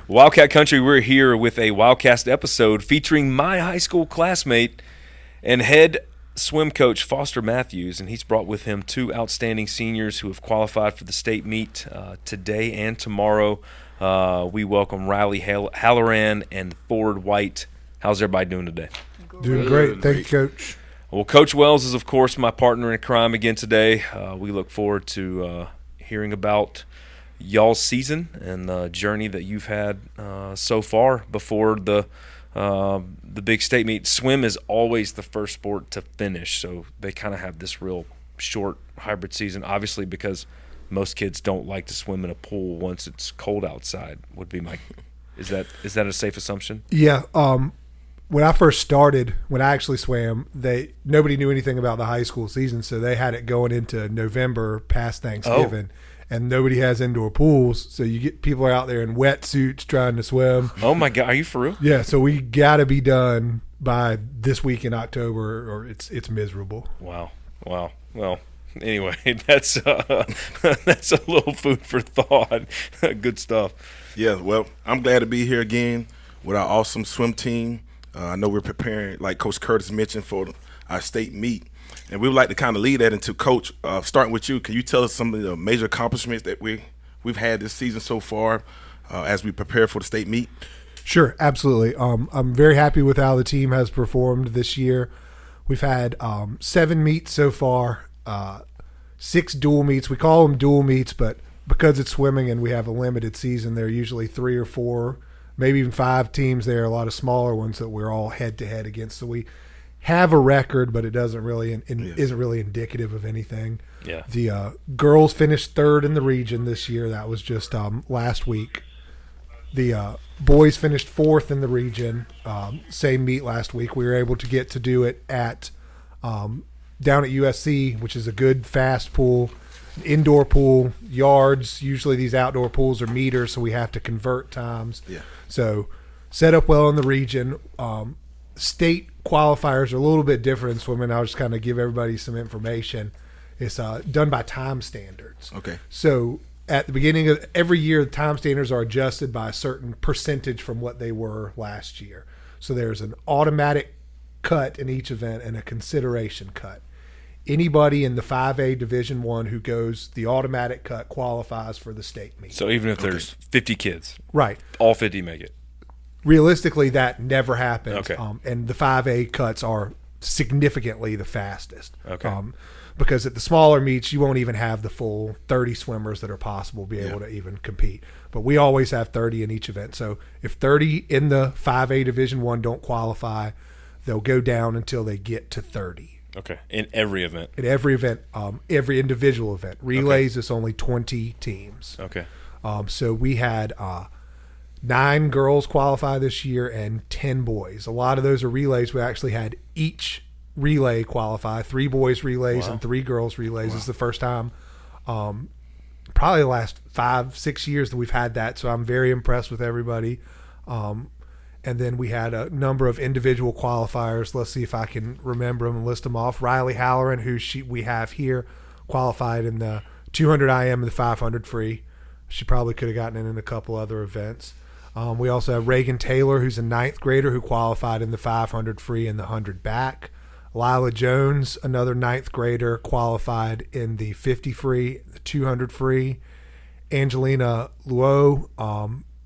Wildcat Country, we're here with a Wildcast episode featuring my high school classmate and head swim coach Foster Matthews, and he's brought with him two outstanding seniors who have qualified for the state meet today and tomorrow. We welcome Riley Halloran and Ford White. How's everybody doing today? Doing great. Thank you, Coach. Well, Coach Wells is, of course, my partner in crime again today. We look forward to hearing about y'all's season and the journey that you've had so far before the big state meet. Swim is always the first sport to finish, so they kind of have this real short hybrid season, obviously because most kids don't like to swim in a pool once it's cold outside. Would be my is that a safe assumption? Yeah. When I first started, when I actually swam, nobody knew anything about the high school season, so they had it going into November past Thanksgiving. And nobody has indoor pools, so you get people are out there in wetsuits trying to swim. Oh my God, are you for real? Yeah, so we got to be done by this week in October, or it's miserable. Wow. Well, anyway, that's a little food for thought. Good stuff. Yeah, well, I'm glad to be here again with our awesome swim team. I know we're preparing, like Coach Curtis mentioned, for our state meet. And we would like to kind of lead that into, Coach, starting with you. Can you tell us some of the major accomplishments that we've had this season so far as we prepare for the state meet? Sure, absolutely. I'm very happy with how the team has performed this year. We've had 7 meets so far, 6 dual meets. We call them dual meets, but because it's swimming and we have a limited season, there are usually 3 or 4, maybe even 5 teams there, a lot of smaller ones that we're all head-to-head against. So we have a record, but it doesn't really isn't really indicative of anything. Yeah. The girls finished 3rd in the region this year. That was just last week. The boys finished 4th in the region. Same meet last week. We were able to get to do it at down at USC, which is a good fast pool, an indoor pool, yards. Usually these outdoor pools are meters, so we have to convert times. Yeah. So set up well in the region. State qualifiers are a little bit different in swimming. I'll just kind of give everybody some information. It's done by time standards. Okay. So at the beginning of every year, the time standards are adjusted by a certain percentage from what they were last year. So there's an automatic cut in each event and a consideration cut. Anybody in the 5A Division I who goes the automatic cut qualifies for the state meet. So even if there's 50 kids, right, all 50 make it. Realistically, that never happens. Okay. And the 5A cuts are significantly the fastest. Okay. Because at the smaller meets, you won't even have the full 30 swimmers that are possible to be able to even compete. But we always have 30 in each event. So if 30 in the 5A Division I don't qualify, they'll go down until they get to 30. Okay. In every event? In every event, every individual event. Relays, it's only 20 teams. Okay. So we had 9 girls qualify this year and 10 boys. A lot of those are relays. We actually had each relay qualify, 3 boys relays and 3 girls relays. It's the first time, probably the last 5-6 years that we've had that. So I'm very impressed with everybody. And then we had a number of individual qualifiers. Let's see if I can remember them and list them off. Riley Halloran, who we have here, qualified in the 200 IM and the 500 free. She probably could have gotten in a couple other events. We also have Reagan Taylor, who's a 9th grader who qualified in the 500 free and the 100 back. Lila Jones, another 9th grader, qualified in the 50 free, the 200 free. Angelina Luo,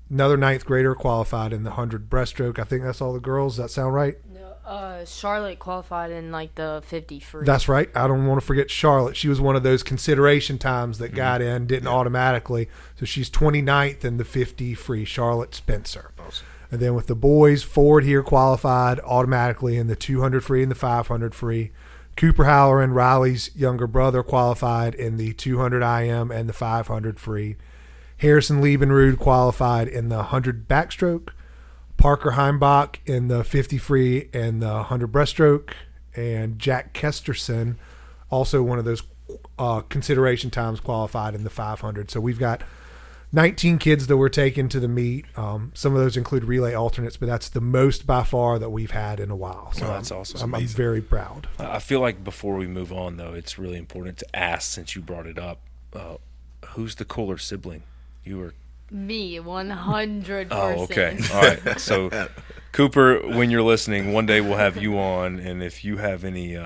another 9th grader, qualified in the 100 breaststroke. I think that's all the girls. Does that sound right? No, Charlotte qualified in like the 50 free. That's right. I don't want to forget Charlotte. She was one of those consideration times that got in, didn't automatically. So she's 29th in the 50 free, Charlotte Spencer. Awesome. And then with the boys, Ford here qualified automatically in the 200 free and the 500 free. Cooper Halloran, Riley's younger brother, qualified in the 200 IM and the 500 free. Harrison Liebenrud qualified in the 100 backstroke. Parker Heimbach in the 50 free and the 100 breaststroke. And Jack Kesterson, also one of those consideration times, qualified in the 500. So we've got 19 kids that were taken to the meet. Some of those include relay alternates, but that's the most by far that we've had in a while. So that's awesome. I'm very proud. I feel like before we move on, though, it's really important to ask, since you brought it up, who's the cooler sibling, you or Me, 100%. Oh, okay. All right. So, Cooper, when you're listening, one day we'll have you on, and if you have any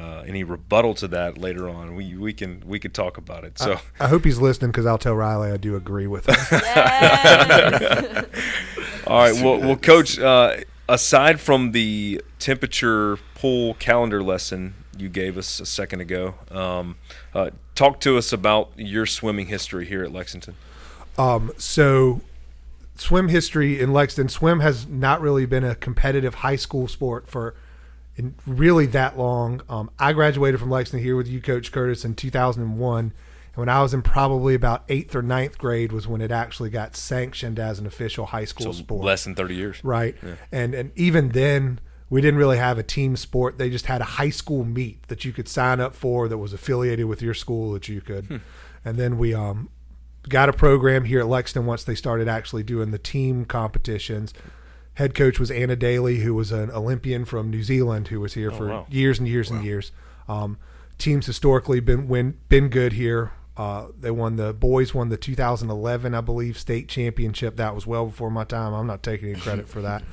rebuttal to that later on, we can talk about it. So I hope he's listening because I'll tell Riley I do agree with him. Yes. all right. Well, Coach. Aside from the temperature pull calendar lesson you gave us a second ago, talk to us about your swimming history here at Lexington. So swim history in Lexington, swim has not really been a competitive high school sport for really that long. I graduated from Lexington here with you, Coach Curtis, in 2001. And when I was in probably about 8th or 9th grade was when it actually got sanctioned as an official high school sport. Less than 30 years. Right. Yeah. And even then, we didn't really have a team sport. They just had a high school meet that you could sign up for that was affiliated with your school that you could. And then we got a program here at Lexington once they started actually doing the team competitions. Head coach was Anna Daly, who was an Olympian from New Zealand who was here for years and years and years. Teams historically been good here. The boys won the 2011, I believe, state championship. That was well before my time. I'm not taking any credit for that.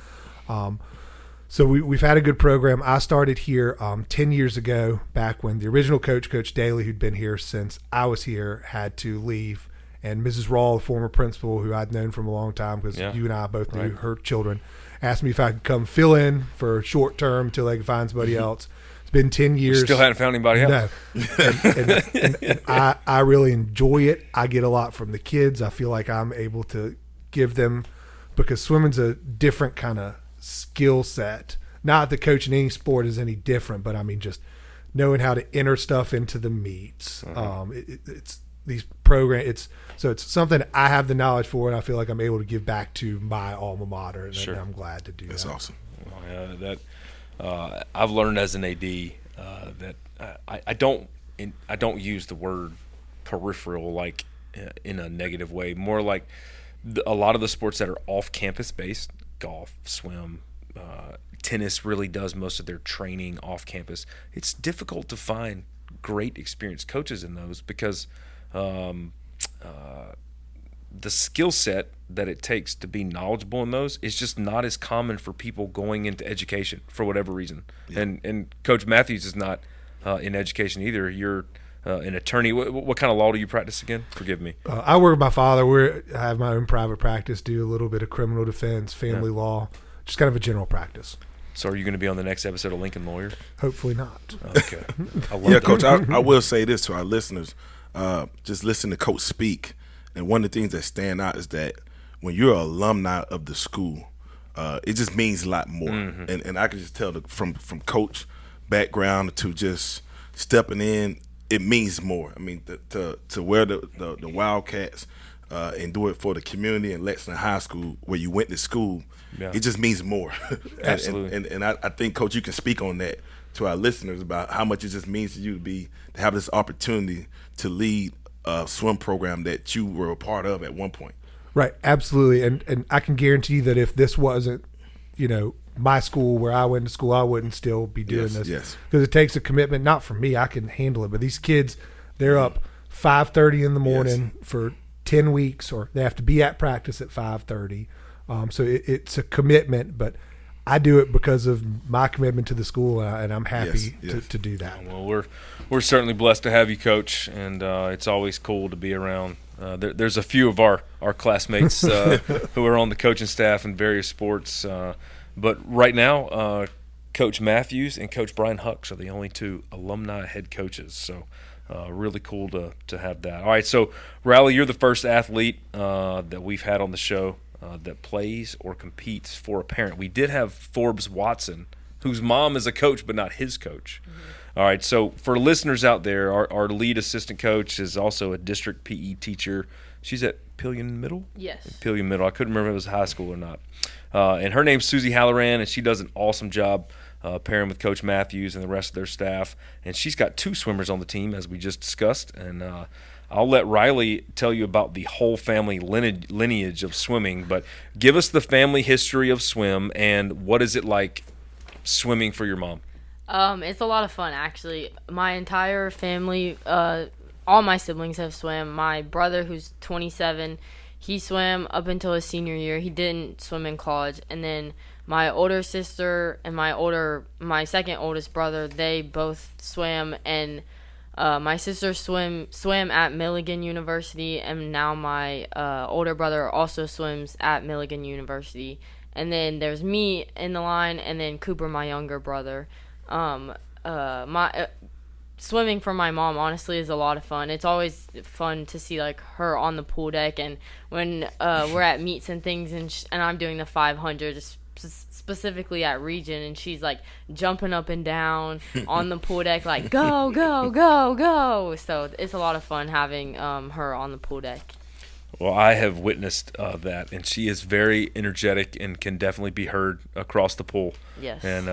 So we've had a good program. I started here 10 years ago, back when the original coach, Coach Daly, who'd been here since I was here, had to leave. And Mrs. Rawl, the former principal, who I'd known from a long time because you and I both knew her children, asked me if I could come fill in for a short term until they could find somebody else. Been 10 years. You still hadn't found anybody else? No. and I really enjoy it. I get a lot from the kids. I feel like I'm able to give them, because swimming's a different kind of skill set. Not that coaching any sport is any different, but I mean just knowing how to enter stuff into the meets. It's these programs. It's something I have the knowledge for, and I feel like I'm able to give back to my alma mater, and I'm glad to do that. That's awesome. Well, yeah, I've learned as an AD that I don't use the word peripheral like in a negative way. More like a lot of the sports that are off campus based, golf, swim, tennis really does most of their training off campus. It's difficult to find great experienced coaches in those because the skill set that it takes to be knowledgeable in those is just not as common for people going into education for whatever reason. Yeah. And Coach Matthews is not in education either. You're an attorney. What kind of law do you practice again? Forgive me. I work with my father. I have my own private practice, do a little bit of criminal defense, family law, just kind of a general practice. So are you going to be on the next episode of Lincoln Lawyer? Hopefully not. Okay. I love that. Coach, I will say this to our listeners. Just listen to Coach speak. And one of the things that stand out is that when you're an alumni of the school, it just means a lot more. Mm-hmm. And I can just tell from Coach background to just stepping in, it means more. I mean, to wear the Wildcats and do it for the community in Lexington High School where you went to school, it just means more. Absolutely. And I think, Coach, you can speak on that to our listeners about how much it just means to you to have this opportunity to lead a swim program that you were a part of at one point. Right, absolutely. And I can guarantee that if this wasn't, my school where I went to school, I wouldn't still be doing this. Yes. Because it takes a commitment, not from me, I can handle it, but these kids, they're up 5:30 in the morning for 10 weeks, or they have to be at practice at 5:30. So it's a commitment, but I do it because of my commitment to the school, and I'm happy to do that. Well, we're certainly blessed to have you, Coach, and it's always cool to be around. There's a few of our classmates who are on the coaching staff in various sports, but right now, Coach Matthews and Coach Brian Hucks are the only two alumni head coaches. So really cool to have that. All right, so Riley, you're the first athlete that we've had on the show that plays or competes for a parent. We did have Forbes Watson, whose mom is a coach but not his coach. Mm-hmm. All right, so for listeners out there, our lead assistant coach is also a district PE teacher. She's at Pillion Middle? Yes. Pillion Middle. I couldn't remember if it was high school or not. And her name's Susie Halloran, and she does an awesome job pairing with Coach Matthews and the rest of their staff. And she's got two swimmers on the team, as we just discussed. And I'll let Riley tell you about the whole family lineage of swimming. But give us the family history of swim, and what is it like swimming for your mom? It's a lot of fun, actually. My entire family, all my siblings have swam. My brother, who's 27, he swam up until his senior year. He didn't swim in college. And then my older sister and my second oldest brother, they both swam, and my sister swam at Milligan University, and now my older brother also swims at Milligan University. And then there's me in the line, and then Cooper, my younger brother. Swimming for my mom, honestly, is a lot of fun. It's always fun to see like her on the pool deck, and when we're at meets and things, and I'm doing the 500, specifically at region, and she's like jumping up and down on the pool deck, like go, go, go, go. So it's a lot of fun having her on the pool deck. Well, I have witnessed that, and she is very energetic and can definitely be heard across the pool. Yes. And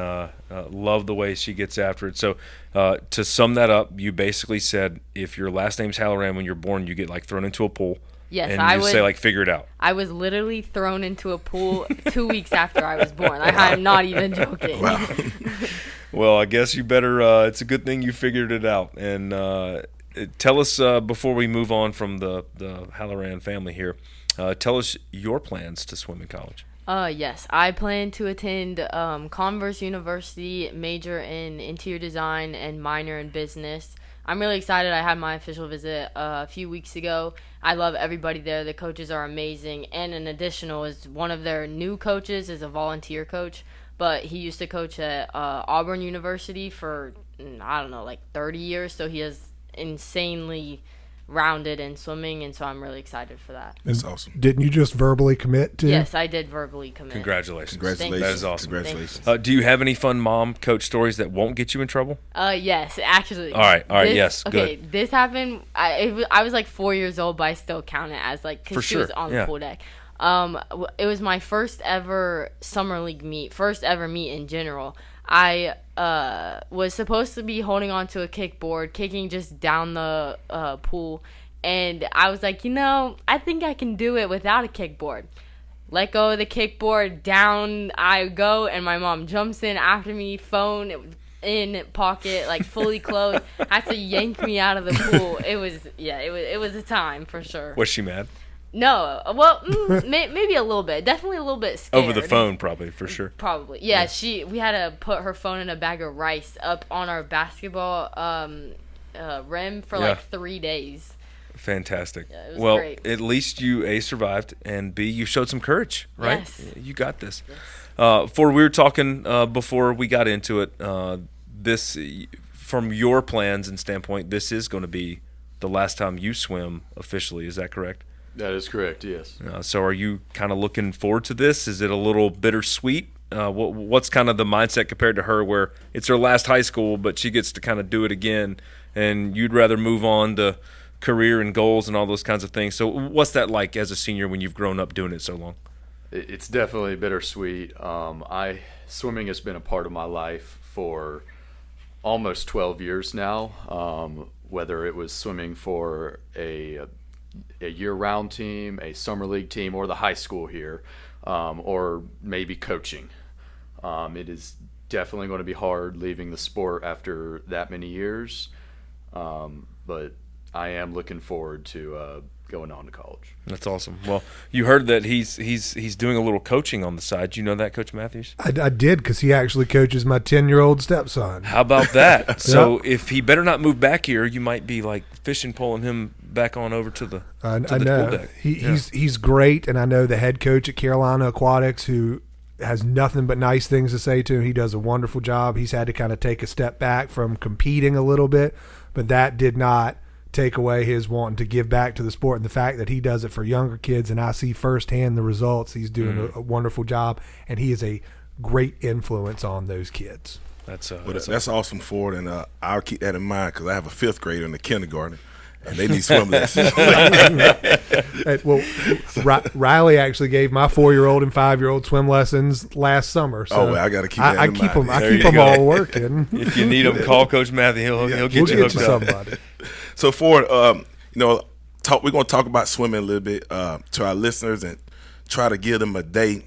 love the way she gets after it. So to sum that up, you basically said if your last name's Halloran when you're born, you get like thrown into a pool. Yes, and you say like figure it out. I was literally thrown into a pool 2 weeks after I was born. I'm not even joking. Wow. Well, I guess you better. It's a good thing you figured it out. And tell us before we move on from the Halloran family here. Tell us your plans to swim in college. Yes, I plan to attend Converse University, major in interior design and minor in business. I'm really excited. I had my official visit a few weeks ago. I love everybody there. The coaches are amazing. And an additional is one of their new coaches is a volunteer coach, but he used to coach at Auburn University for, I don't know, like 30 years. So he is insanely rounded in swimming, and so I'm really excited for that. That's awesome. Didn't you just verbally commit to? Yes, I did verbally commit. Congratulations. Congratulations. That is awesome. Congratulations. Do you have any fun mom coach stories that won't get you in trouble? Yes, actually. All right, yes, okay, good. this happened. I was like 4 years old, but I still count it as like because she was on the pool deck. It was my first ever summer league meet, first ever meet in general. I was supposed to be holding on to a kickboard, kicking just down the pool, and I was like, I think I can do it without a kickboard. Let go of the kickboard, down I go, and my mom jumps in after me, phone in pocket, like fully clothed, has to yank me out of the pool. It was a time for sure. Was she mad? No, well, maybe a little bit. Definitely a little bit scared. Over the phone, probably, for sure. Probably, yeah. We had to put her phone in a bag of rice up on our basketball rim for like 3 days. Fantastic. Yeah, it was well, great. At least you A, survived, and B, you showed some courage, right? Yes. You got this. Yes. We were talking before we got into it. This, from your plans and standpoint, this is going to be the last time you swim officially. Is that correct? That is correct, yes. So are you kind of looking forward to this? Is it a little bittersweet? What's kind of the mindset compared to her where it's her last high school, but she gets to kind of do it again, and you'd rather move on to career and goals and all those kinds of things. So what's that like as a senior when you've grown up doing it so long? It's definitely bittersweet. Swimming has been a part of my life for almost 12 years now, whether it was swimming for a year-round team, a summer league team, or the high school here, or maybe coaching. It is definitely going to be hard leaving the sport after that many years, but I am looking forward to going on to college. That's awesome. Well, you heard that he's doing a little coaching on the side. Do you know that, Coach Matthews? I did, because he actually coaches my 10-year-old stepson. How about that? So if he better not move back here, you might be like fishing, pulling him back on over to the I pool know deck. He's great, and I know the head coach at Carolina Aquatics, who has nothing but nice things to say to him. He does a wonderful job. He's had to kind of take a step back from competing a little bit, but that did not take away his wanting to give back to the sport, and the fact that he does it for younger kids, and I see firsthand the results. He's doing a wonderful job, and he is a great influence on those kids. That's awesome for it, and I'll keep that in mind because I have a 5th grader in the kindergarten, and they need swim lessons. Well, Riley actually gave my 4-year-old and 5-year-old swim lessons last summer. So I got to keep that in mind. I keep them all working. If you need him, call Coach Matthew. He'll get you hooked up. Somebody. So for we're going to talk about swimming a little bit to our listeners and try to give them a day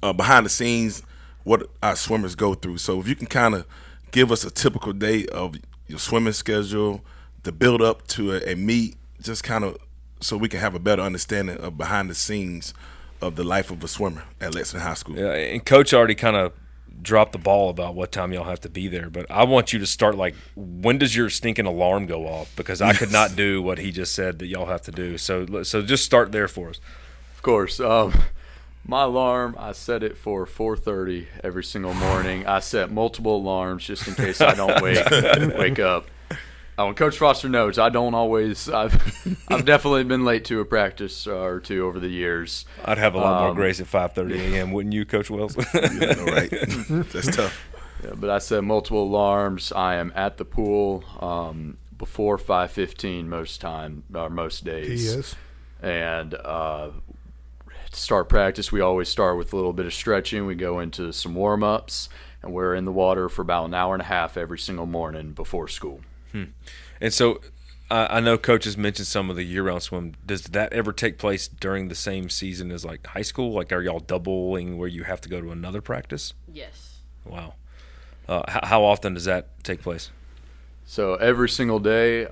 behind the scenes what our swimmers go through. So if you can kind of give us a typical day of your swimming schedule, the build up to a meet, just kind of so we can have a better understanding of behind the scenes of the life of a swimmer at Lexington High School. Yeah, and Coach already kind of dropped the ball about what time y'all have to be there, but I want you to start, like, when does your stinking alarm go off? Because I could not do what he just said that y'all have to do. So just start there for us. Of course. My alarm, I set it for 4:30 every single morning. I set multiple alarms just in case I don't wake up. Coach Foster knows I don't always. I've definitely been late to a practice or two over the years. I'd have a lot more grace at 5:30 a.m., wouldn't you, Coach Wells? Yeah, right. That's tough. Yeah, but I set multiple alarms. I am at the pool before 5:15 most days. He is. And to start practice, we always start with a little bit of stretching. We go into some warm-ups, and we're in the water for about an hour and a half every single morning before school. And so I know Coach has mentioned some of the year-round swim. Does that ever take place during the same season as, like, high school? Like, are y'all doubling where you have to go to another practice? Yes. Wow. How often does that take place? So every single day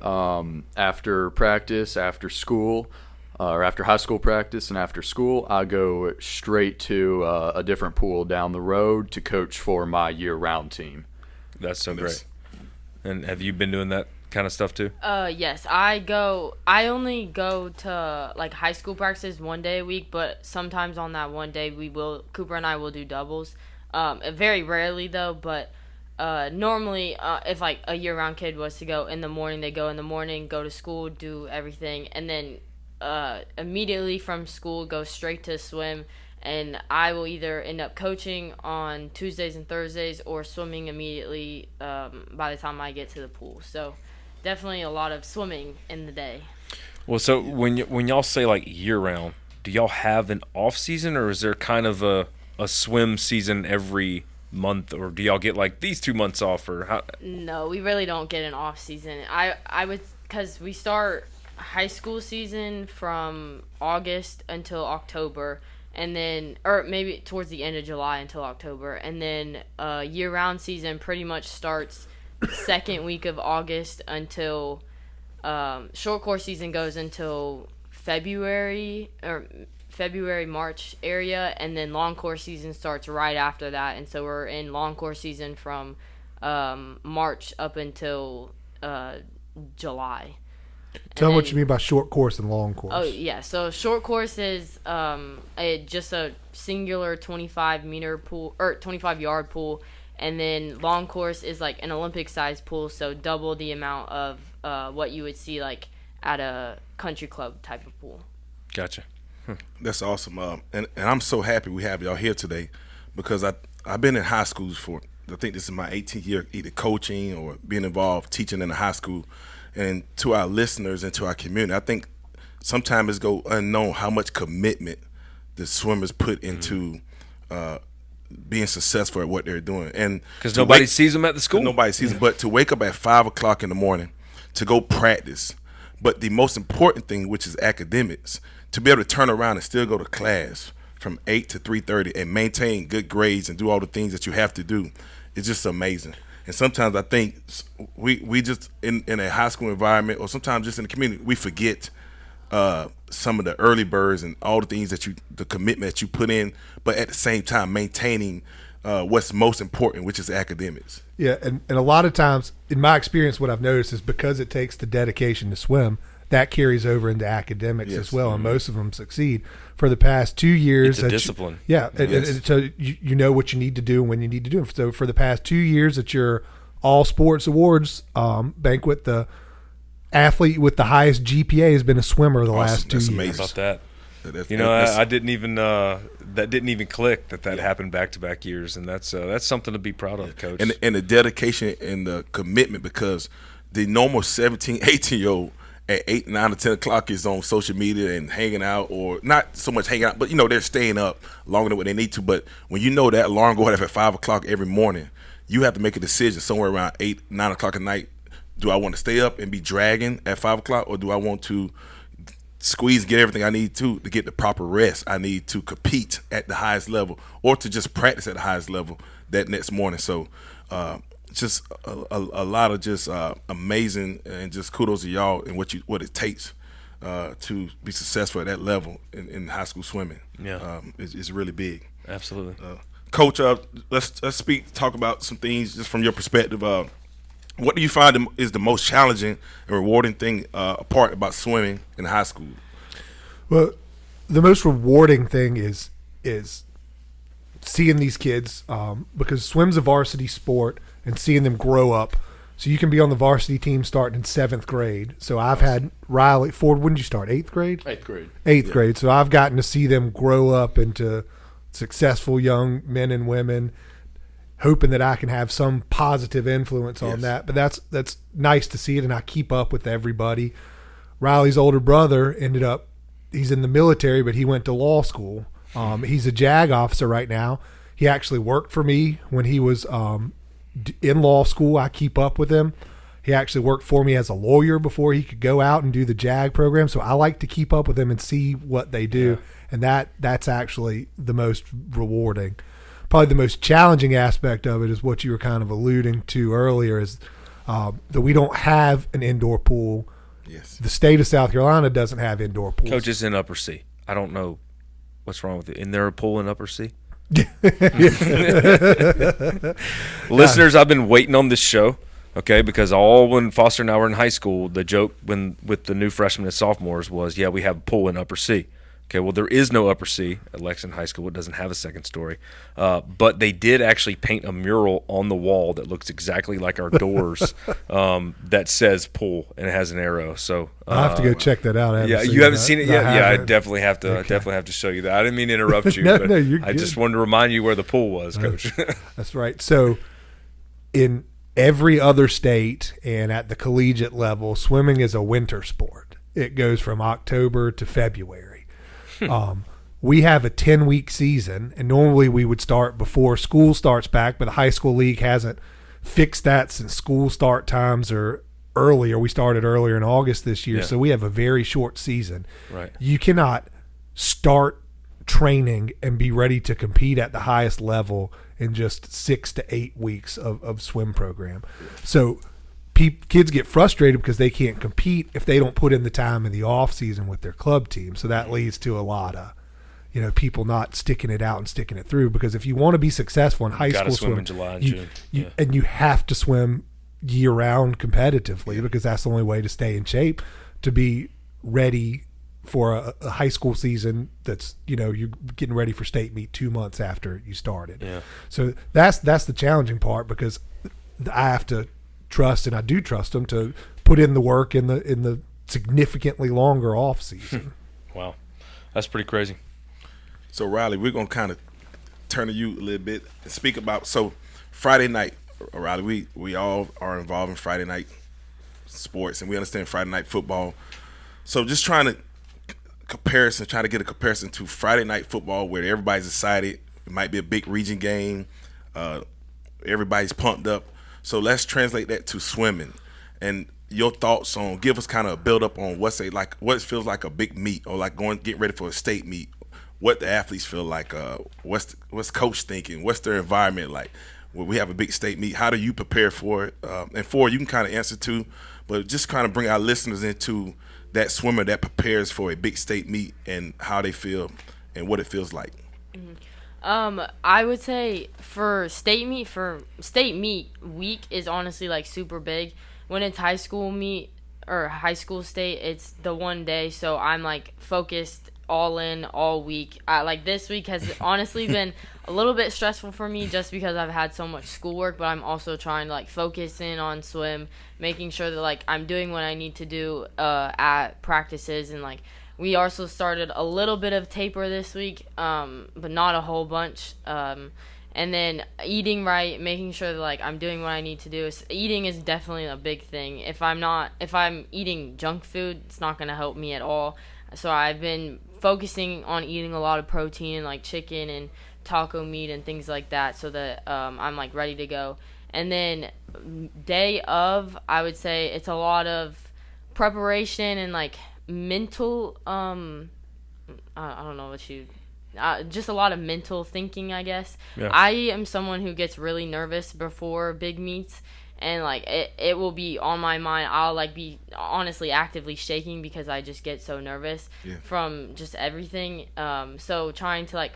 after practice, after school, or after high school practice and after school, I go straight to a different pool down the road to coach for my year-round team. That's so great. And have you been doing that kind of stuff too? Yes, I only go to, like, high school practices one day a week, but sometimes on that one day Cooper and I will do doubles. Very rarely though, but normally if, like, a year-round kid was to go in the morning, they go in the morning, go to school, do everything, and then immediately from school go straight to swim. And I will either end up coaching on Tuesdays and Thursdays or swimming immediately by the time I get to the pool. So definitely a lot of swimming in the day. Well, so when y'all say, like, year-round, do y'all have an off-season, or is there kind of a swim season every month, or do y'all get, like, these 2 months off? Or how? No, we really don't get an off-season. I would, because we start high school season from August until October. And then, or maybe towards the end of July until October. And then year-round season pretty much starts second week of August until short course season goes until February, March area. And then long course season starts right after that. And so we're in long course season from March up until July. Tell me what you mean by short course and long course. Oh, yeah. So short course is just a singular 25-meter pool or 25-yard pool, and then long course is like an Olympic-sized pool, so double the amount of what you would see like at a country club type of pool. Gotcha. That's awesome. And I'm so happy we have y'all here today because I've been in high schools for, I think this is my 18th year either coaching or being involved teaching in a high school. And to our listeners and to our community, I think sometimes it's go unknown how much commitment the swimmers put into being successful at what they're doing. And because nobody sees them at the school. Nobody sees them. But to wake up at 5 o'clock in the morning to go practice. But the most important thing, which is academics, to be able to turn around and still go to class from 8 to 3:30 and maintain good grades and do all the things that you have to do, is just amazing. And sometimes I think we just in a high school environment, or sometimes just in the community, we forget some of the early birds and all the things the commitment that you put in, but at the same time maintaining what's most important, which is academics. Yeah, and a lot of times, in my experience, what I've noticed is because it takes the dedication to swim, that carries over into academics as well, and most of them succeed. For the past 2 years, it's a discipline. And so you know what you need to do and when you need to do it. So for the past 2 years at your All Sports Awards banquet, the athlete with the highest GPA has been a swimmer the last 2 years. Amazing. How about that? I didn't even that didn't even click that happened back-to-back years, and that's something to be proud of, Coach. And the dedication and the commitment, because the normal 17, 18-year-old at 8, 9, or 10 o'clock is on social media and hanging out, or not so much hanging out, but they're staying up longer than what they need to. But when you know that alarm going off at 5 o'clock every morning, you have to make a decision somewhere around 8, 9 o'clock at night. Do I want to stay up and be dragging at 5 o'clock, or do I want to squeeze and get everything I need to get the proper rest I need to compete at the highest level, or to just practice at the highest level that next morning? So just a lot of just amazing, and just kudos to y'all and what it takes to be successful at that level in high school swimming. Yeah, is really big. Absolutely. Coach, let's talk about some things just from your perspective. What do you find is the most challenging and rewarding thing apart about swimming in high school? Well, the most rewarding thing is seeing these kids because swim's a varsity sport and seeing them grow up. So you can be on the varsity team starting in 7th grade. So I've had Riley Ford. When did you start? 8th grade. 8th grade. 8th grade. So I've gotten to see them grow up into successful young men and women, hoping that I can have some positive influence on that. But that's nice to see it, and I keep up with everybody. Riley's older brother he's in the military, but he went to law school. He's a JAG officer right now. He actually worked for me when he was in law school. I keep up with him. He actually worked for me as a lawyer before he could go out and do the JAG program. So I like to keep up with them and see what they do. Yeah. And that's actually the most rewarding. Probably the most challenging aspect of it is what you were kind of alluding to earlier is that we don't have an indoor pool. Yes. The state of South Carolina doesn't have indoor pools. Coaches in Upper C. I don't know what's wrong with it. Isn't there a pool in Upper C? Listeners, I've been waiting on this show, okay, because when Foster and I were in high school, the joke with the new freshmen and sophomores was, yeah, we have a pool in Upper C. Okay, well, there is no Upper C at Lexington High School. It doesn't have a second story. But they did actually paint a mural on the wall that looks exactly like our doors that says pool, and it has an arrow. So I'll have to go check that out. You haven't seen it yet? Yeah, I definitely have to show you that. I didn't mean to interrupt you, but I just wanted to remind you where the pool was, Coach. That's right. So in every other state and at the collegiate level, swimming is a winter sport. It goes from October to February. We have a 10-week season, and normally we would start before school starts back, but the high school league hasn't fixed that since school start times are earlier. We started earlier in August this year, so we have a very short season. Right. You cannot start training and be ready to compete at the highest level in just 6 to 8 weeks of swim program. So kids get frustrated because they can't compete if they don't put in the time in the off season with their club team. So that leads to a lot of, people not sticking it out and sticking it through. Because if you want to be successful in high school swim in July and June, and you have to swim year round competitively because that's the only way to stay in shape to be ready for a high school season. That's you're getting ready for state meet 2 months after you started. Yeah. So that's the challenging part because I have to trust, and I do trust them to put in the work in the significantly longer off season. Wow, that's pretty crazy. So Riley, we're gonna kind of turn to you a little bit and speak about Friday night. Riley, we all are involved in Friday night sports, and we understand Friday night football. So just try to get a comparison to Friday night football where everybody's excited. It might be a big region game. Everybody's pumped up. So let's translate that to swimming, and your thoughts on give us kind of a build up on what feels like a big meet or like getting ready for a state meet. What the athletes feel like. What's coach thinking? What's their environment like? When we have a big state meet, how do you prepare for it? And you can kind of answer too, but just kind of bring our listeners into that swimmer that prepares for a big state meet and how they feel and what it feels like. Mm-hmm. I would say for state meet week is honestly like super big. When it's high school meet or high school state, it's the one day, so I'm like focused all in all week. Like this week has honestly been a little bit stressful for me just because I've had so much schoolwork, but I'm also trying to like focus in on swim, making sure that like I'm doing what I need to do at practices, and like we also started a little bit of taper this week, but not a whole bunch. And then eating right, making sure that like I'm doing what I need to do. Eating is definitely a big thing. If I'm eating junk food, it's not going to help me at all. So I've been focusing on eating a lot of protein, like chicken and taco meat and things like that, so that I'm like ready to go. And then day of, I would say it's a lot of preparation and like mental I don't know what you just a lot of mental thinking, I guess. I am someone who gets really nervous before big meets, and like it will be on my mind. I'll like be honestly actively shaking because I just get so nervous from just everything. So trying to like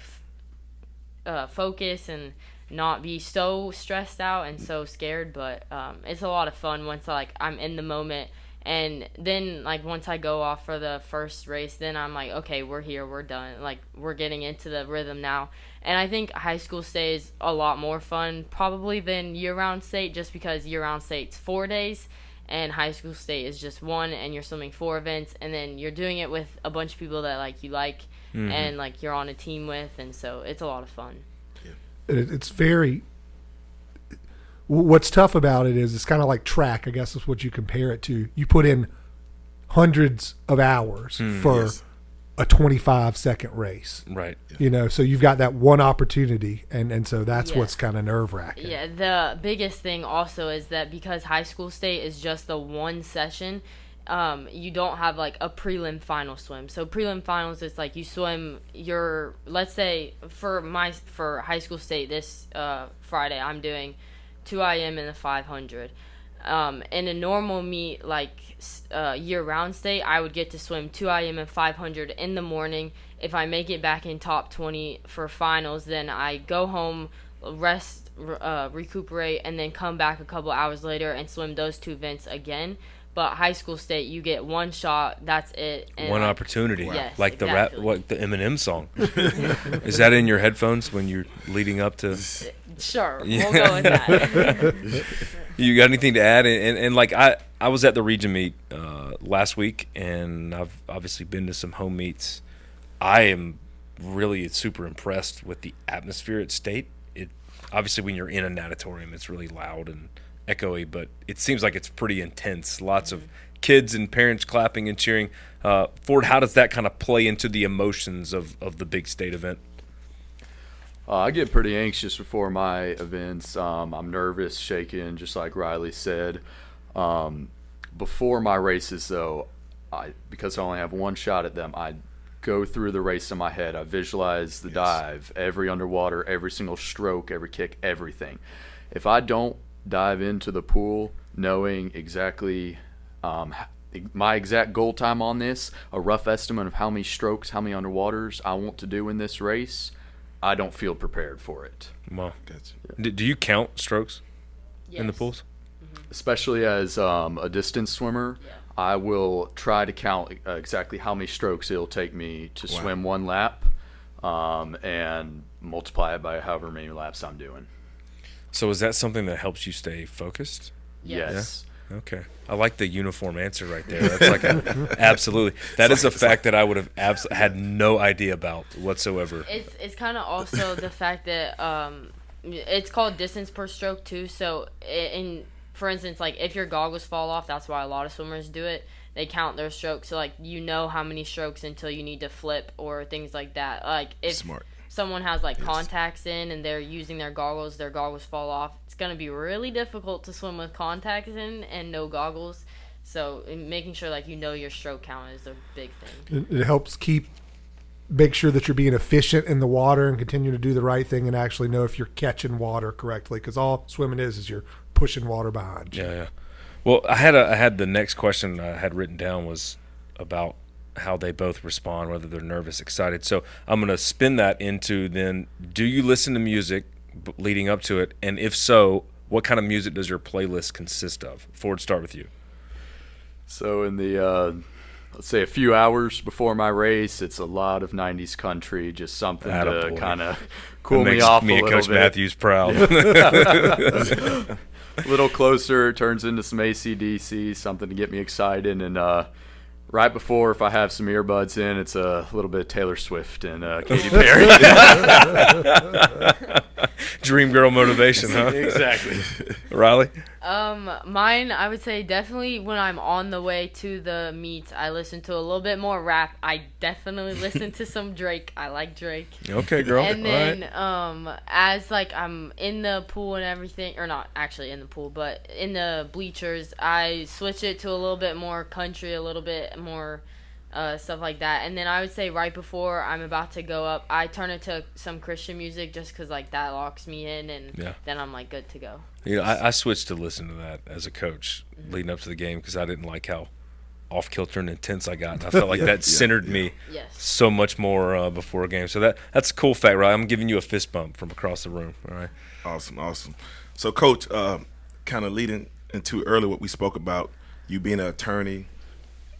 focus and not be so stressed out and so scared, but it's a lot of fun once like I'm in the moment. And then like once I go off for the first race, then I'm like, okay, we're here, we're done, like we're getting into the rhythm now. And I think high school state is a lot more fun probably than year-round state, just because year-round state's 4 days and high school state is just one, and you're swimming 4 events, and then you're doing it with a bunch of people that like you like and like you're on a team with, and so it's a lot of fun. It's very. What's tough about it is it's kind of like track, I guess is what you compare it to. You put in hundreds of hours for a 25-second race. Right. You know, so you've got that one opportunity, and so that's what's kind of nerve-wracking. Yeah, the biggest thing also is that because high school state is just the one session, you don't have like a prelim final swim. So prelim finals is like you swim your, let's say for high school state this Friday I'm doing 2 IM in the 500. In a normal meet like year-round state, I would get to swim 2 IM and 500 in the morning. If I make it back in top 20 for finals, then I go home, rest, recuperate, and then come back a couple hours later and swim those 2 events again. But high school state, you get one shot, that's it. And one opportunity. Yes, like exactly. the Eminem song. Is that in your headphones when you're leading up to? Sure, we'll go with that. You got anything to add? And like I was at the region meet last week, and I've obviously been to some home meets. I am really super impressed with the atmosphere at state. It obviously when you're in a natatorium, it's really loud and echoey, but it seems like it's pretty intense. Lots of kids and parents clapping and cheering. Ford, how does that kind of play into the emotions of the big state event? I get pretty anxious before my events. I'm nervous, shaking, just like Riley said. Before my races, though, because I only have one shot at them, I go through the race in my head. I visualize the dive, every underwater, every single stroke, every kick, everything. If I don't dive into the pool knowing exactly my exact goal time on this, a rough estimate of how many strokes, how many underwaters I want to do in this race, I don't feel prepared for it. Wow. Do you count strokes in the pools? Especially as a distance swimmer, I will try to count exactly how many strokes it'll take me to swim one lap and multiply it by however many laps I'm doing. So is that something that helps you stay focused? Yes. Yeah? Okay. I like the uniform answer right there. That's like absolutely. That is a fact that I would have had no idea about whatsoever. It's kind of also the fact that it's called distance per stroke too. So for instance, like if your goggles fall off, that's why a lot of swimmers do it. They count their strokes, so like you know how many strokes until you need to flip or things like that. Like if someone has like contacts in and they're using their goggles fall off, it's going to be really difficult to swim with contacts in and no goggles. So making sure like you know your stroke count is a big thing. It helps make sure that you're being efficient in the water and continue to do the right thing and actually know if you're catching water correctly, because all swimming is you're pushing water behind you. Yeah. Well, I had the next question I had written down was about how they both respond, whether they're nervous, excited. So I'm going to spin that into then, do you listen to music leading up to it? And if so, what kind of music does your playlist consist of? Ford, start with you. So in the, let's say a few hours before my race, it's a lot of 90s country, just something to kind of cool me off a little bit. Coach Matthews proud. A little closer, turns into some AC/DC, something to get me excited. And right before, if I have some earbuds in, it's a little bit of Taylor Swift and Katy Perry. Dream girl motivation, huh? Exactly. Riley? Mine, I would say definitely when I'm on the way to the meets, I listen to a little bit more rap. I definitely listen to some Drake. I like Drake. Okay, girl. And then as like I'm in the pool and everything, or not actually in the pool, but in the bleachers, I switch it to a little bit more country, a little bit more stuff like that. And then I would say right before I'm about to go up, I turn it to some Christian music just because like that locks me in, and then I'm like good to go. I switched to listen to that as a coach leading up to the game because I didn't like how off kilter and intense I got. And I felt like that centered me so much more before a game. So that's a cool fact, right? I'm giving you a fist bump from across the room. All right. Awesome. So, Coach, kind of leading into earlier what we spoke about, you being an attorney,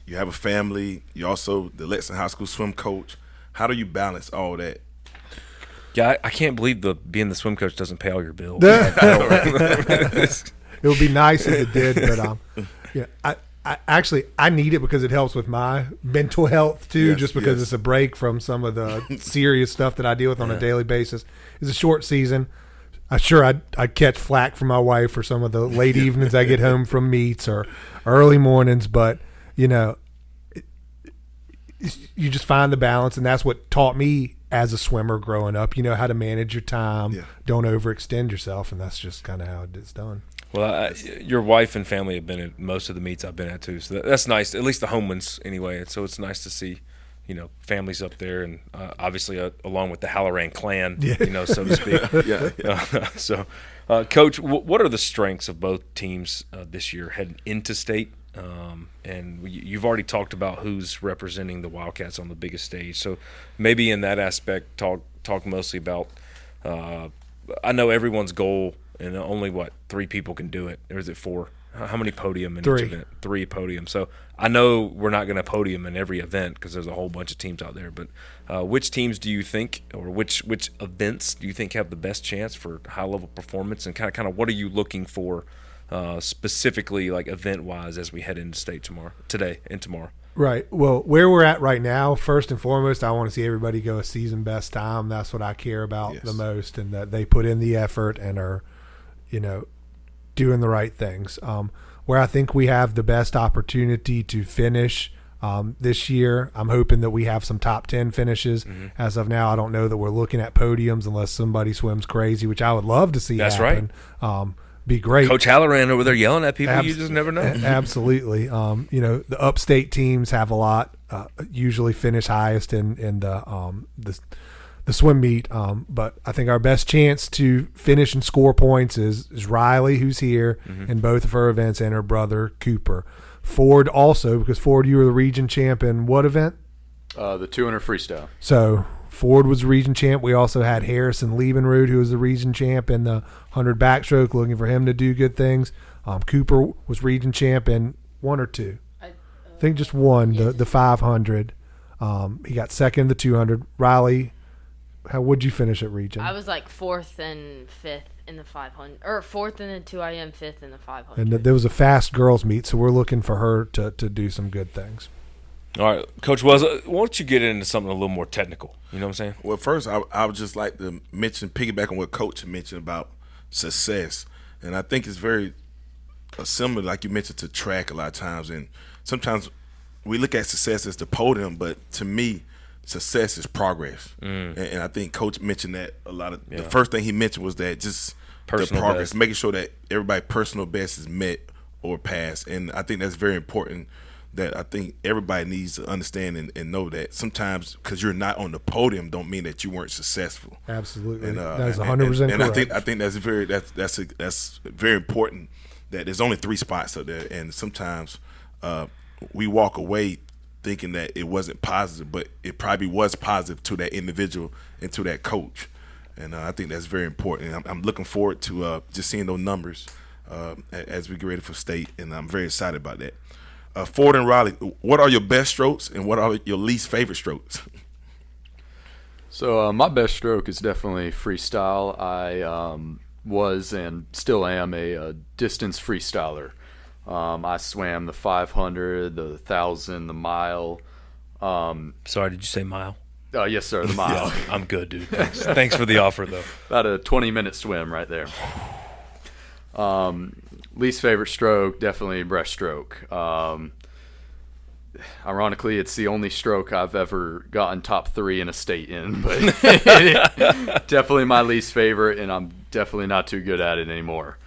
you have a family, you're also the Lexington High School swim coach. How do you balance all that? Yeah, I can't believe being the swim coach doesn't pay all your bills. It would be nice if it did, but I need it because it helps with my mental health too. Just because it's a break from some of the serious stuff that I deal with on a daily basis. It's a short season. I'm sure I'd catch flack from my wife for some of the late evenings I get home from meets or early mornings, but you just find the balance, and that's what taught me as a swimmer growing up. You know how to manage your time, don't overextend yourself, and that's just kind of how it's done. Well, your wife and family have been at most of the meets I've been at too, so that's nice. At least the home ones, anyway. And so it's nice to see, families up there, and obviously along with the Halloran clan, so to speak. So, Coach, what are the strengths of both teams this year heading into state? And you've already talked about who's representing the Wildcats on the biggest stage. So maybe in that aspect, talk mostly about. I know everyone's goal. And only, 3 people can do it? Or is it 4? How many podium in 3. each event? 3 podium. So I know we're not going to podium in every event because there's a whole bunch of teams out there. But which teams do you think, or which events do you think have the best chance for high-level performance? And kind of what are you looking for specifically, like event-wise, as we head into state today and tomorrow? Right. Well, where we're at right now, first and foremost, I want to see everybody go a season best time. That's what I care about the most, and that they put in the effort and are – doing the right things. Where I think we have the best opportunity to finish this year, I'm hoping that we have some top 10 finishes. As of now, I don't know that we're looking at podiums unless somebody swims crazy, which I would love to see happen. Right. Be great. Coach Halloran over there yelling at people, you just never know. Absolutely. The upstate teams have a lot, usually finish highest in the swim meet, but I think our best chance to finish and score points is Riley, who's here in both of her events, and her brother Cooper. Ford also, because Ford, you were the region champ in what event? The 200 freestyle. So Ford was the region champ. We also had Harrison Liebenrud, who was the region champ in the 100 backstroke, looking for him to do good things. Cooper was region champ in 1 or 2. I think just 1, the 500. He got second in the 200. Riley, how would you finish at region? I was like 4th and 5th in the 500, or 4th in the 2 IM, 5th in the 500. And there was a fast girls meet, so we're looking for her to do some good things. All right, Coach Wells, why don't you get into something a little more technical? You know what I'm saying? Well, first, I would just like to piggyback on what Coach mentioned about success. And I think it's very similar, like you mentioned, to track a lot of times. And sometimes we look at success as the podium, but to me, success is progress. And I think Coach mentioned that a lot. The first thing he mentioned was that just personal the progress, making sure that everybody's personal best is met or passed. And I think that's very important, that I think everybody needs to understand and know that sometimes because you're not on the podium don't mean that you weren't successful. Absolutely. And, that's 100% correct. And I think that's very important, that there's only 3 spots up there. And sometimes we walk away thinking that it wasn't positive, but it probably was positive to that individual and to that coach. And I think that's very important. I'm looking forward to just seeing those numbers as we get ready for state, and I'm very excited about that. Ford and Riley, what are your best strokes and what are your least favorite strokes? So my best stroke is definitely freestyle. I was and still am a distance freestyler. I swam the 500, the 1,000, the mile. Sorry, did you say mile? Yes, sir, the mile. Yeah, I'm good, dude. Thanks for the offer, though. About a 20-minute swim right there. Least favorite stroke, definitely breaststroke. Ironically, it's the only stroke I've ever gotten top 3 in a state in, but definitely my least favorite, and I'm definitely not too good at it anymore.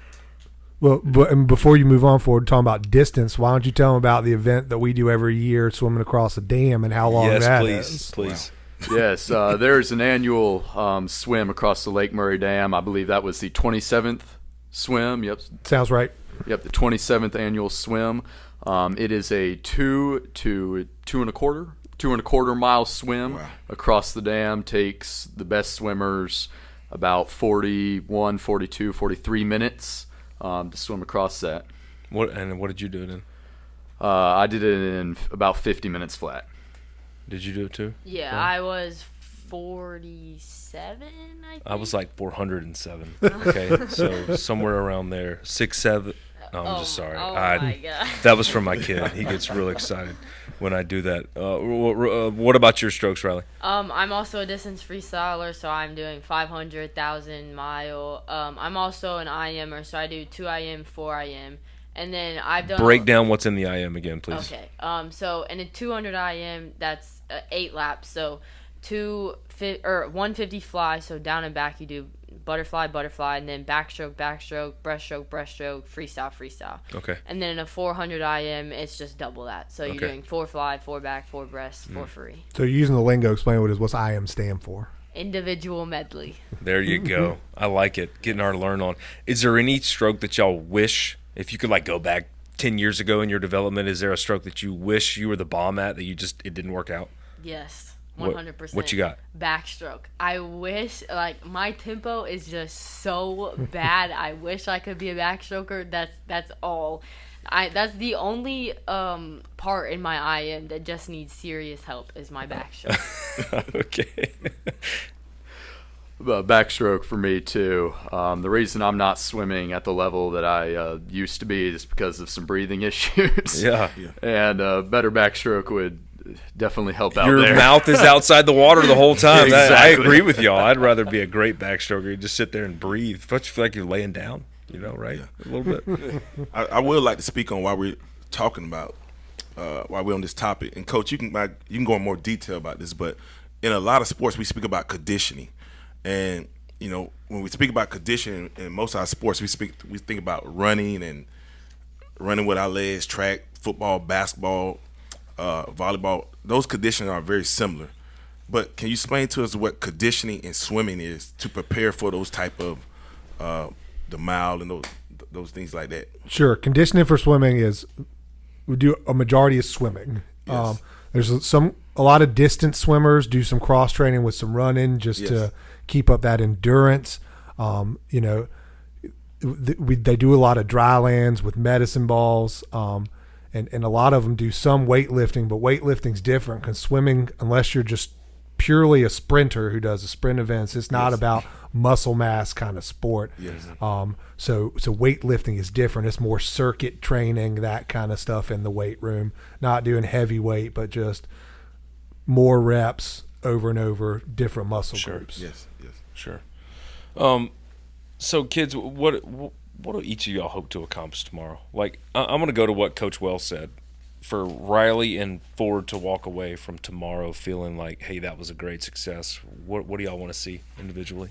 Well, and before you move on forward, talking about distance, why don't you tell them about the event that we do every year, swimming across a dam, and how long that is? Yes, please. Wow. Yes, there's an annual swim across the Lake Murray Dam. I believe that was the 27th swim. Yep. Sounds right. Yep, the 27th annual swim. It is a 2 to 2.25 mile swim across the dam. Takes the best swimmers about 41, 42, 43 minutes to swim across that. What did you do it in? I did it in about 50 minutes flat. Did you do it too? Yeah, I was 47, I think. I was like 407. Okay, so somewhere around there. 6, 7. No, I'm just sorry. Oh my God. That was from my kid. He gets real excited when I do that. What about your strokes, Riley? I'm also a distance freestyler, so I'm doing 500, 1,000 mile. I'm also an IMer, so I do 2 IM, 4 IM. And then I've done... Break down what's in the IM again, please. Okay. So in a 200 IM, that's 8 laps. So 150 fly, so down and back you do butterfly, butterfly, and then backstroke, backstroke, breaststroke, breaststroke, freestyle, freestyle. Okay. And then in a 400 IM, it's just double that. So you're doing 4 fly, 4 back, 4 breast, 4 free. So you're using the lingo. Explain what's IM stand for. Individual medley. There you go. I like it. Getting our learn on. Is there any stroke that y'all wish, if you could like go back 10 years ago in your development, is there a stroke that you wish you were the bomb at that it didn't work out? Yes. 100%. What you got? Backstroke. I wish, like, my tempo is just so bad. I wish I could be a backstroker. That's all. That's the only part in my IM that just needs serious help is my backstroke. Okay. Backstroke for me too. The reason I'm not swimming at the level that I used to be is because of some breathing issues. Yeah. And better backstroke would definitely help out Your there. mouth is outside the water the whole time. Exactly. I agree with y'all. I'd rather be a great backstroker. You just sit there and breathe. Don't you feel like you're laying down? Right? Yeah. A little bit. I would like to speak on why we're talking about while we're on this topic. And Coach, you can go in more detail about this, but in a lot of sports we speak about conditioning. And when we speak about conditioning in most of our sports, we think about running with our legs, track, football, basketball, volleyball. Those conditioning are very similar. But can you explain to us what conditioning and swimming is to prepare for those type of the mile and those things like that? Sure. Conditioning for swimming is we do a majority is swimming. Yes. There's a lot of distance swimmers do some cross training with some running just to keep up that endurance. They do a lot of dry lands with medicine balls. And a lot of them do some weightlifting, but weightlifting's different because swimming, unless you're just purely a sprinter who does the sprint events, it's not about muscle mass kind of sport. Yes. So weightlifting is different. It's more circuit training, that kind of stuff in the weight room. Not doing heavy weight, but just more reps over and over, different muscle groups. Yes. Sure. So kids, what do each of y'all hope to accomplish tomorrow? Like, I'm going to go to what Coach Wells said. For Riley and Ford to walk away from tomorrow feeling like, hey, that was a great success, what do y'all want to see individually?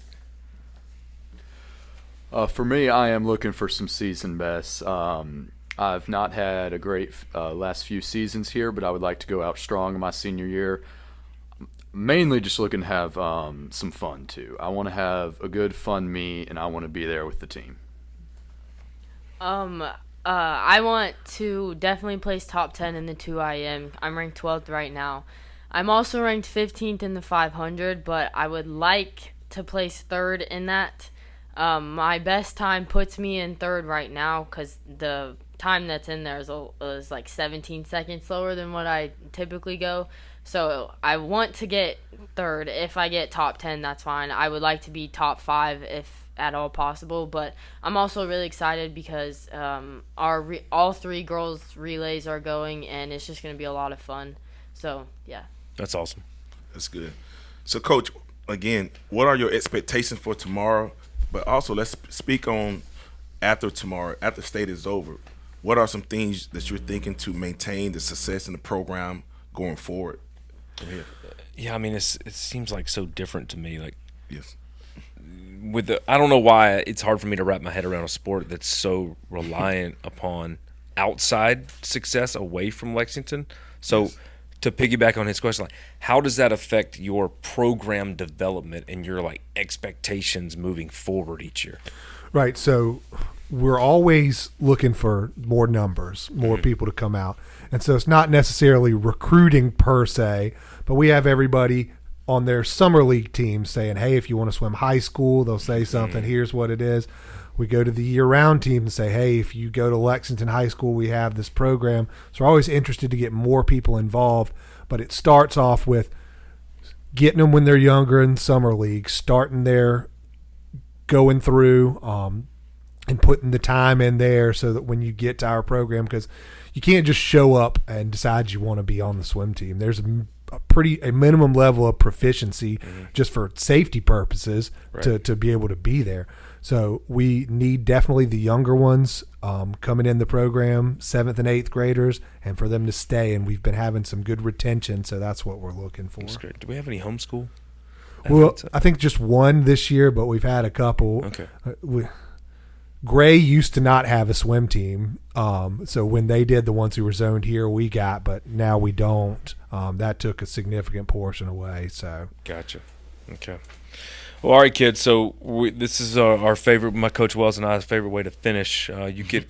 For me, I am looking for some season bests. I've not had a great last few seasons here, but I would like to go out strong in my senior year. Mainly just looking to have some fun, too. I want to have a good, fun meet, and I want to be there with the team. I want to definitely place top 10 in the 2 IM. I'm ranked 12th right now. I'm also ranked 15th in the 500, but I would like to place 3rd in that. My best time puts me in 3rd right now because the time that's in there is like 17 seconds slower than what I typically go. So I want to get 3rd. If I get top 10, that's fine. I would like to be top 5 if at all possible, but I'm also really excited because all 3 girls relays are going, and it's just going to be a lot of fun. So yeah, that's awesome. That's good. So Coach, again, what are your expectations for tomorrow? But also, let's speak on after tomorrow, after state is over. What are some things that you're thinking to maintain the success in the program going forward? Yeah, I mean, it seems like so different to me. Like, yes, I don't know why it's hard for me to wrap my head around a sport that's so reliant upon outside success away from Lexington. So to piggyback on his question, like, how does that affect your program development and your like expectations moving forward each year? Right. So we're always looking for more numbers, more people to come out. And so it's not necessarily recruiting per se, but we have everybody on their summer league team saying, hey, if you want to swim high school, they'll say something, here's what it is. We go to the year-round team and say, hey, if you go to Lexington High School, we have this program. So we're always interested to get more people involved, but it starts off with getting them when they're younger in summer league, starting there, going through, and putting the time in there so that when you get to our program, because you can't just show up and decide you want to be on the swim team. There's a minimum level of proficiency just for safety purposes to be able to be there. So we need definitely the younger ones coming in the program, 7th and 8th graders, and for them to stay. And we've been having some good retention, so that's what we're looking for. That's great. Do we have any homeschool? Well, I think just one this year, but we've had a couple. Okay. Gray used to not have a swim team, so when they did, the ones who were zoned here, we got, but now we don't. That took a significant portion away. So gotcha. Okay. Well, all right, kids. So this is our favorite. My Coach Wells and I's favorite way to finish. You get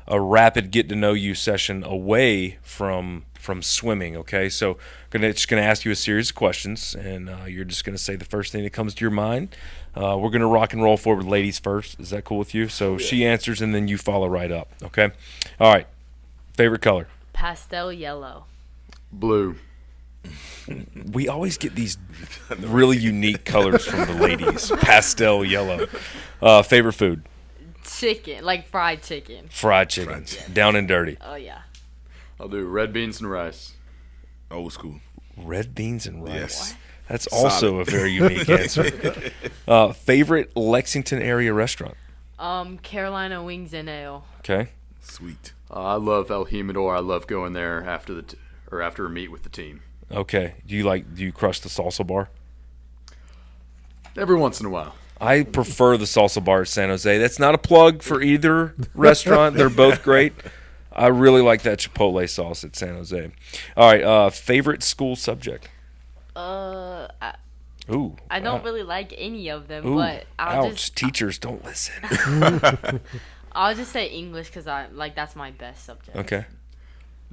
a rapid get to know you session away from swimming. Okay, so just gonna ask you a series of questions, and you're just gonna say the first thing that comes to your mind. We're gonna rock and roll forward, ladies first. Is that cool with you? So she answers, and then you follow right up. Okay. All right. Favorite color? Pastel yellow. Blue. We always get these really unique colors from the ladies. Pastel yellow. Favorite food? Chicken, like fried chicken. Fried chicken. Down and dirty. Oh, yeah. I'll do red beans and rice. Old school. Red beans and rice. Yes. That's also a very unique answer. Favorite Lexington area restaurant? Carolina Wings and Ale. Okay. Sweet. I love El Jimador. I love going there after after a meet with the team. Okay. Do you crush the salsa bar? Every once in a while. I prefer the salsa bar at San Jose. That's not a plug for either restaurant. They're both great. I really like that Chipotle sauce at San Jose. All right. Favorite school subject? I Ooh. I don't really like any of them, Ooh. but Teachers, don't listen. I'll just say English because that's my best subject. Okay.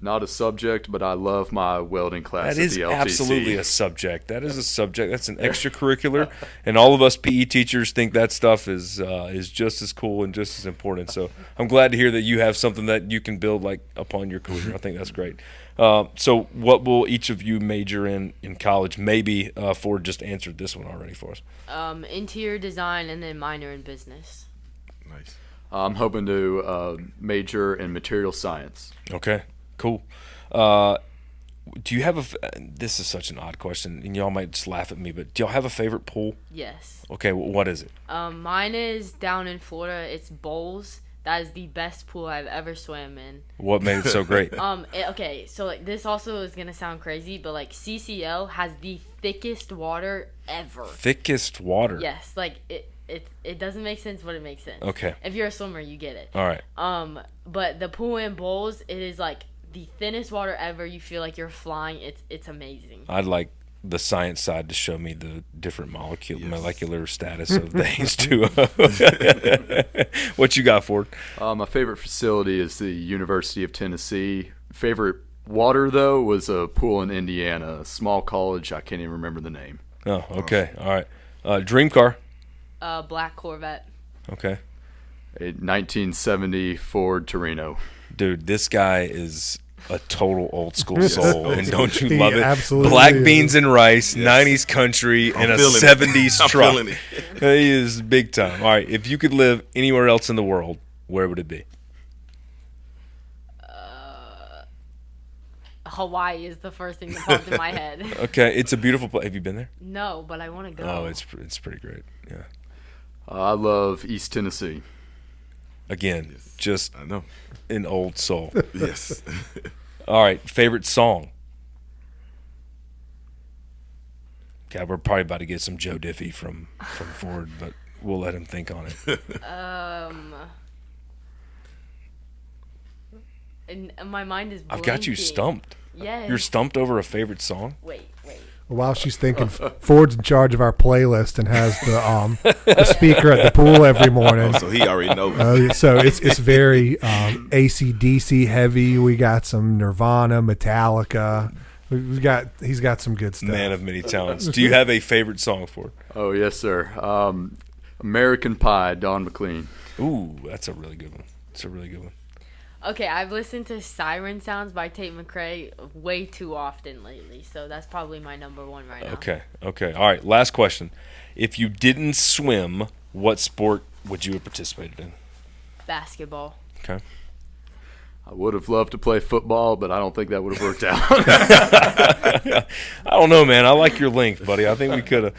Not a subject, but I love my welding class That at is the LTC. absolutely a subject. That is a subject. That's an extracurricular, and all of us PE teachers think that stuff is just as cool and just as important. So I'm glad to hear that you have something that you can build upon your career. I think that's great. So what will each of you major in college? Maybe Ford just answered this one already for us. Interior design and then minor in business. Nice. I'm hoping to major in material science. Okay. Cool. Do you have this is such an odd question, and y'all might just laugh at me, but do y'all have a favorite pool? Yes. Okay, what is it? Mine is down in Florida. It's Bowls. That is the best pool I've ever swam in. What made it so great? Okay, so this also is gonna sound crazy, but CCL has the thickest water ever. Thickest water? Yes, it doesn't make sense, but it makes sense. Okay. If you're a swimmer, you get it. All right. But the pool in Bowls, it is the thinnest water ever. You feel like you're flying. It's amazing. I'd like the science side to show me the different molecular status of things too. What you got, Ford? My favorite facility is the University of Tennessee. Favorite water, though, was a pool in Indiana, a small college. I can't even remember the name. Oh, okay. All right. Dream car? Black Corvette. Okay. A 1970 Ford Torino. Dude, this guy is a total old school soul, and don't you love it? Absolutely. Black beans and rice, 90s country, and a 70s truck. He is big time. All right, if you could live anywhere else in the world, where would it be? Hawaii is the first thing that popped in my head. Okay, it's a beautiful place. Have you been there? No, but I want to go. Oh, it's pretty great. Yeah. I love East Tennessee. Again, just I know. an old soul. Yes. All right, favorite song? Okay, we're probably about to get some Joe Diffie from Ford, but we'll let him think on it. And my mind is blanking. I've got you stumped. Yes. You're stumped over a favorite song? Wait. While she's thinking, Ford's in charge of our playlist and has the speaker at the pool every morning. So he already knows. So it's very AC/DC heavy. We got some Nirvana, Metallica. He's got some good stuff. Man of many talents. Do you have a favorite song, Ford? Oh, yes, sir. American Pie, Don McLean. Ooh, that's a really good one. Okay, I've listened to Siren Sounds by Tate McRae way too often lately, so that's probably my number one right now. Okay. All right, last question. If you didn't swim, what sport would you have participated in? Basketball. Okay. I would have loved to play football, but I don't think that would have worked out. I don't know, man. I like your length, buddy. I think we could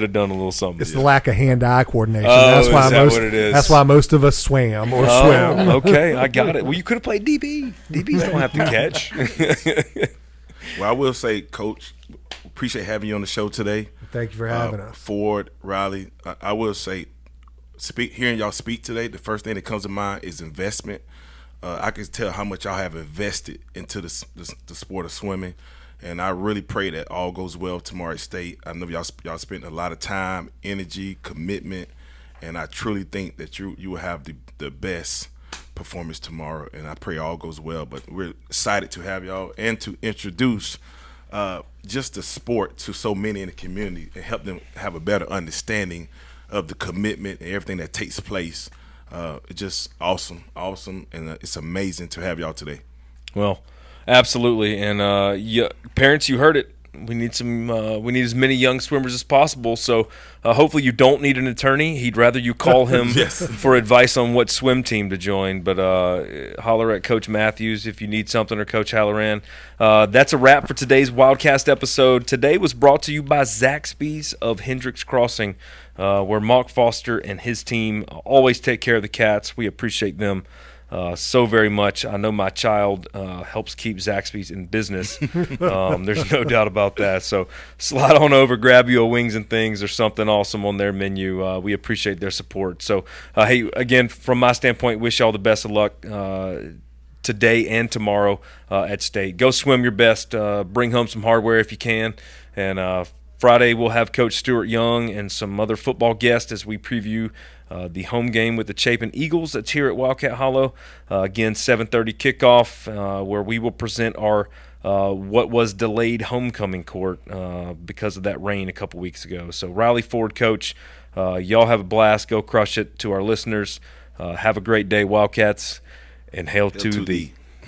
have done a little something. It's the lack of hand-eye coordination. Oh, what it is? That's why most of us swam or swim. Okay, I got it. Well, you could have played DB. DBs don't have to catch. Well, I will say, Coach, appreciate having you on the show today. Thank you for having us. Ford, Riley, I will say, hearing y'all speak today, the first thing that comes to mind is investment. I can tell how much y'all have invested into the sport of swimming, and I really pray that all goes well tomorrow at State. I know y'all spent a lot of time, energy, commitment, and I truly think that you will have the best performance tomorrow, and I pray all goes well. But we're excited to have y'all and to introduce just the sport to so many in the community and help them have a better understanding of the commitment and everything that takes place. It's just awesome, and it's amazing to have y'all today. Well, absolutely, and parents, you heard it. We need as many young swimmers as possible. So hopefully you don't need an attorney. He'd rather you call him for advice on what swim team to join. But holler at Coach Matthews if you need something, or Coach Halloran. That's a wrap for today's Wildcast episode. Today was brought to you by Zaxby's of Hendricks Crossing, where Mark Foster and his team always take care of the cats. We appreciate them so very much. I know my child helps keep Zaxby's in business. There's no doubt about that. So slide on over, grab you a wings and things or something awesome on their menu. We appreciate their support. So, hey, again, from my standpoint, wish y'all the best of luck today and tomorrow at State. Go swim your best. Bring home some hardware if you can. And Friday we'll have Coach Stuart Young and some other football guests as we preview the home game with the Chapin Eagles. That's here at Wildcat Hollow. Again, 7:30 kickoff, where we will present our what was delayed homecoming court because of that rain a couple weeks ago. So Riley, Ford, Coach, y'all have a blast. Go crush it. To our listeners, have a great day, Wildcats, and hail to thee.